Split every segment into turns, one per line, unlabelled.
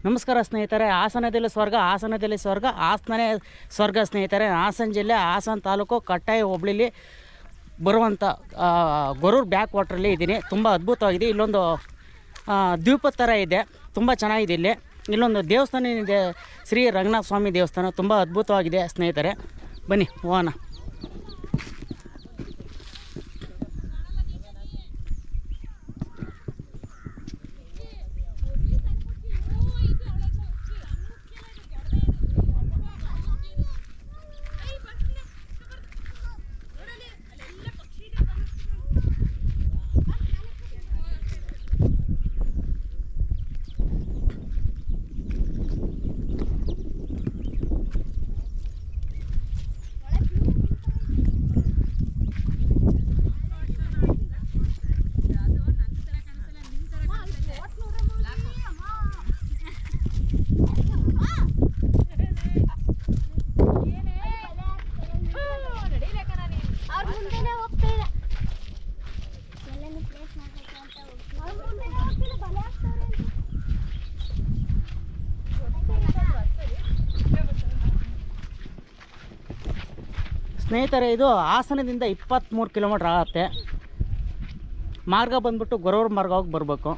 ನಮಸ್ಕಾರ ಸ್ನೇಹಿತರೆ. ಹಾಸನದಲ್ಲಿ ಸ್ವರ್ಗ ಹಾಸನನೇ ಸ್ವರ್ಗ ಸ್ನೇಹಿತರೆ. ಹಾಸನ ಜಿಲ್ಲೆ ಹಾಸನ ತಾಲೂಕು ಕಟ್ಟಾಯ ಹೋಬಳಿಲಿ ಬರುವಂಥ ಗೊರೂರು ಬ್ಯಾಕ್ ವಾಟ್ರಲ್ಲಿ ಇದ್ದೀನಿ. ತುಂಬ ಅದ್ಭುತವಾಗಿದೆ. ಇಲ್ಲೊಂದು ದ್ವೀಪದ ಥರ ಇದೆ, ತುಂಬ ಚೆನ್ನಾಗಿದೆ. ಇಲ್ಲೊಂದು ದೇವಸ್ಥಾನ ಇದೆ, ಶ್ರೀ ರಂಗನಾಥ ಸ್ವಾಮಿ ದೇವಸ್ಥಾನ. ತುಂಬ ಅದ್ಭುತವಾಗಿದೆ ಸ್ನೇಹಿತರೆ. ಬನ್ನಿ ಹೋಗೋಣ. ಸ್ನೇಹಿತರೆ, ಇದು ಹಾಸನದಿಂದ 23 ಕಿಲೋಮೀಟ್ರ್ ಆಗುತ್ತೆ. ಮಾರ್ಗ ಬಂದ್ಬಿಟ್ಟು ಗೊರೂರು ಮಾರ್ಗ ಹೋಗಿ ಬರಬೇಕು.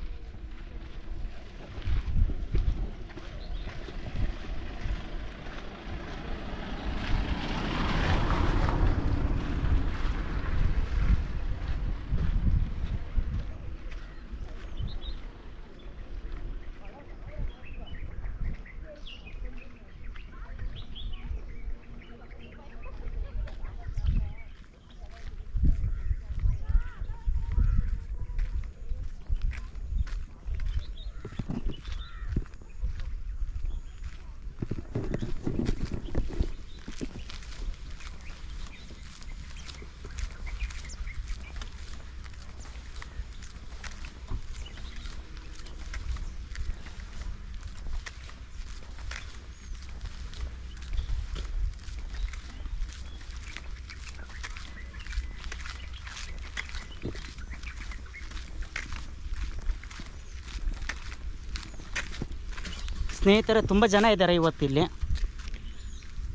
ಸ್ನೇಹಿತರೆ, ತುಂಬ ಜನ ಇದ್ದಾರೆ ಇವತ್ತಿಲ್ಲಿ.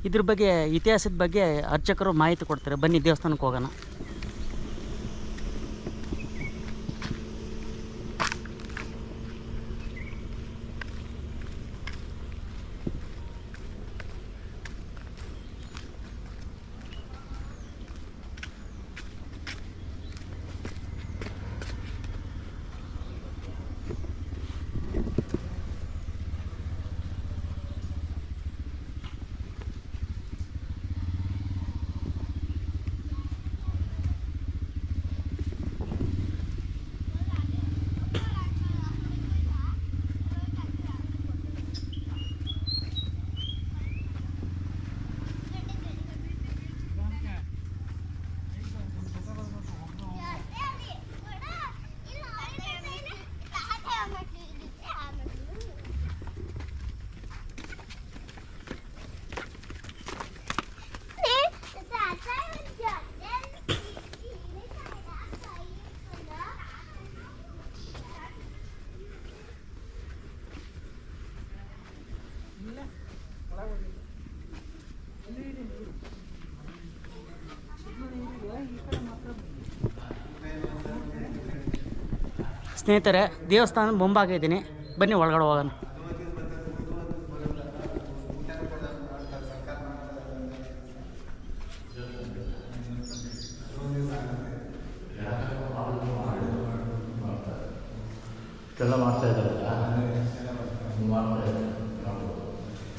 ಇದ್ರ ಬಗ್ಗೆ, ಇತಿಹಾಸದ ಬಗ್ಗೆ ಅರ್ಚಕರು ಮಾಹಿತಿ ಕೊಡ್ತಾರೆ. ಬನ್ನಿ ದೇವಸ್ಥಾನಕ್ಕೆ ಹೋಗೋಣ. ಸ್ನೇಹಿತರೆ, ದೇವಸ್ಥಾನ ಮುಂಭಾಗ ಇದ್ದೀನಿ. ಬನ್ನಿ ಒಳಗಡೆ ಹೋಗೋಣ.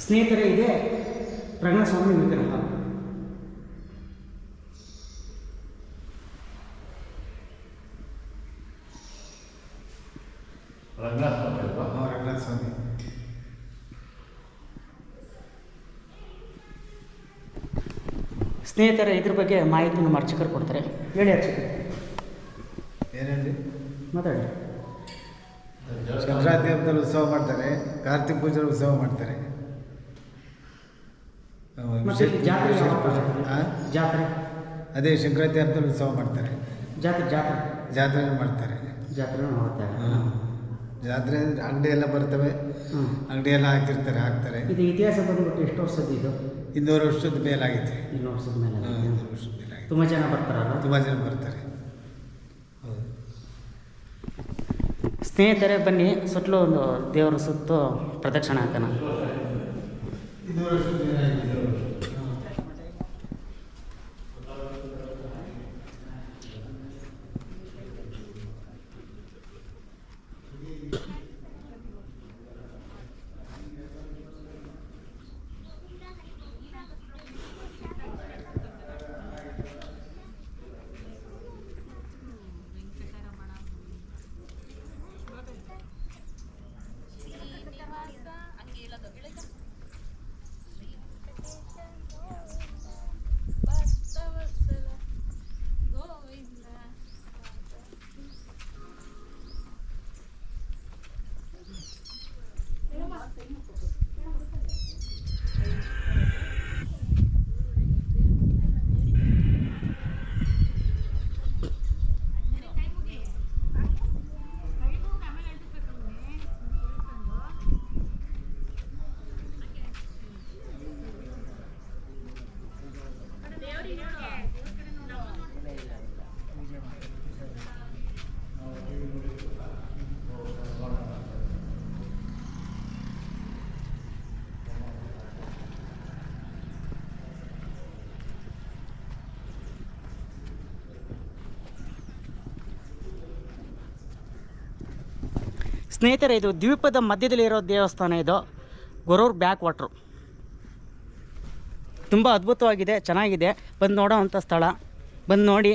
ಸ್ನೇಹಿತರೆ, ಇದೆ ರಂಗನಾಥ ಸ್ವಾಮಿ ವಿಗ್ರಹ.
ರಂಗನಾಥ ಸ್ವಾಮಿ.
ಸ್ನೇಹಿತರೆ, ಇದ್ರ ಬಗ್ಗೆ ಮಾಹಿತಿ ನಮ್ಮ ಅರ್ಚಕರು ಕೊಡ್ತಾರೆ. ಹೇಳಿ ಅರ್ಚಕರು.
ಏನೇಳಿ
ಮಾತಾಡಿ.
ಸಂಕ್ರಾಂತಿ ಹಬ್ಬದಲ್ಲಿ ಉತ್ಸವ ಮಾಡ್ತಾರೆ, ಕಾರ್ತಿಕ ಪೂಜೆ ಉತ್ಸವ ಮಾಡ್ತಾರೆ.
ಜಾತ್ರೆ
ಅದೇ ಸಂಕ್ರಾಂತಿ ಹಬ್ಬದಲ್ಲಿ ಉತ್ಸವ ಮಾಡ್ತಾರೆ.
ಜಾತ್ರೆ
ಜಾತ್ರೆ ಮಾಡ್ತಾರೆ.
ಜಾತ್ರೆ ಮಾಡ್ತಾರೆ.
ಜಾತ್ರೆ ಅಂದರೆ ಅಂಗಡಿ ಎಲ್ಲ ಬರ್ತವೆ, ಅಂಗಡಿ ಎಲ್ಲ ಹಾಕ್ತಾರೆ.
ಇದು ಇತಿಹಾಸ ಬಂದ್ಬಿಟ್ಟು ಎಷ್ಟು ವರ್ಷದ್ದು ಇದು?
200 ವರ್ಷದ ಮೇಲಾಗೈತೆ.
200 ವರ್ಷದ ಮೇಲೆ.
200 ವರ್ಷದ ಮೇಲಾಗೈತೆ.
ತುಂಬ ಜನ ಬರ್ತಾರಲ್ಲ?
ತುಂಬ ಜನ ಬರ್ತಾರೆ. ಹೌದು.
ಸ್ನೇಹಿತರೆ ಬನ್ನಿ, ಸುತ್ತಲೂ ಒಂದು ದೇವರ ಸುತ್ತು ಪ್ರದಕ್ಷಿಣೆ ಹಾಕೋಣ.
200 ವರ್ಷದ ಮೇಲಾಗಿದೆ.
ಸ್ನೇಹಿತರೆ, ಇದು ದ್ವೀಪದ ಮಧ್ಯದಲ್ಲಿರೋ ದೇವಸ್ಥಾನ. ಇದು ಗೊರೂರು ಬ್ಯಾಕ್ ವಾಟ್ರು. ತುಂಬ ಅದ್ಭುತವಾಗಿದೆ, ಚೆನ್ನಾಗಿದೆ. ಬಂದು ನೋಡೋ ಅಂಥ ಸ್ಥಳ, ಬಂದು ನೋಡಿ.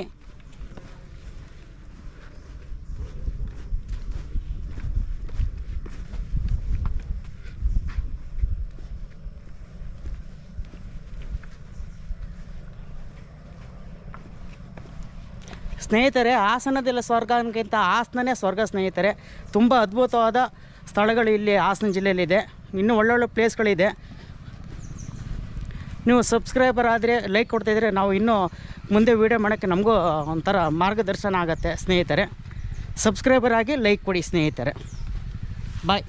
ಸ್ನೇಹಿತರೆ, ಹಾಸನದಲ್ಲ ಸ್ವರ್ಗ ಅನ್ನೋಕ್ಕಿಂತ ಹಾಸನನೇ ಸ್ವರ್ಗ ಸ್ನೇಹಿತರೆ. ತುಂಬ ಅದ್ಭುತವಾದ ಸ್ಥಳಗಳು ಇಲ್ಲಿ ಹಾಸನ ಜಿಲ್ಲೆಯಲ್ಲಿದೆ. ಇನ್ನೂ ಒಳ್ಳೊಳ್ಳೆ ಪ್ಲೇಸ್ಗಳಿದೆ. ನೀವು ಸಬ್ಸ್ಕ್ರೈಬರ್ ಆದರೆ, ಲೈಕ್ ಕೊಡ್ತಾಯಿದ್ರೆ ನಾವು ಇನ್ನೂ ಮುಂದೆ ವೀಡಿಯೋ ಮಾಡೋಕ್ಕೆ ನಮಗೂ ಒಂಥರ ಮಾರ್ಗದರ್ಶನ ಆಗುತ್ತೆ ಸ್ನೇಹಿತರೆ. ಸಬ್ಸ್ಕ್ರೈಬರ್ ಆಗಿ ಲೈಕ್ ಕೊಡಿ ಸ್ನೇಹಿತರೆ. ಬಾಯ್.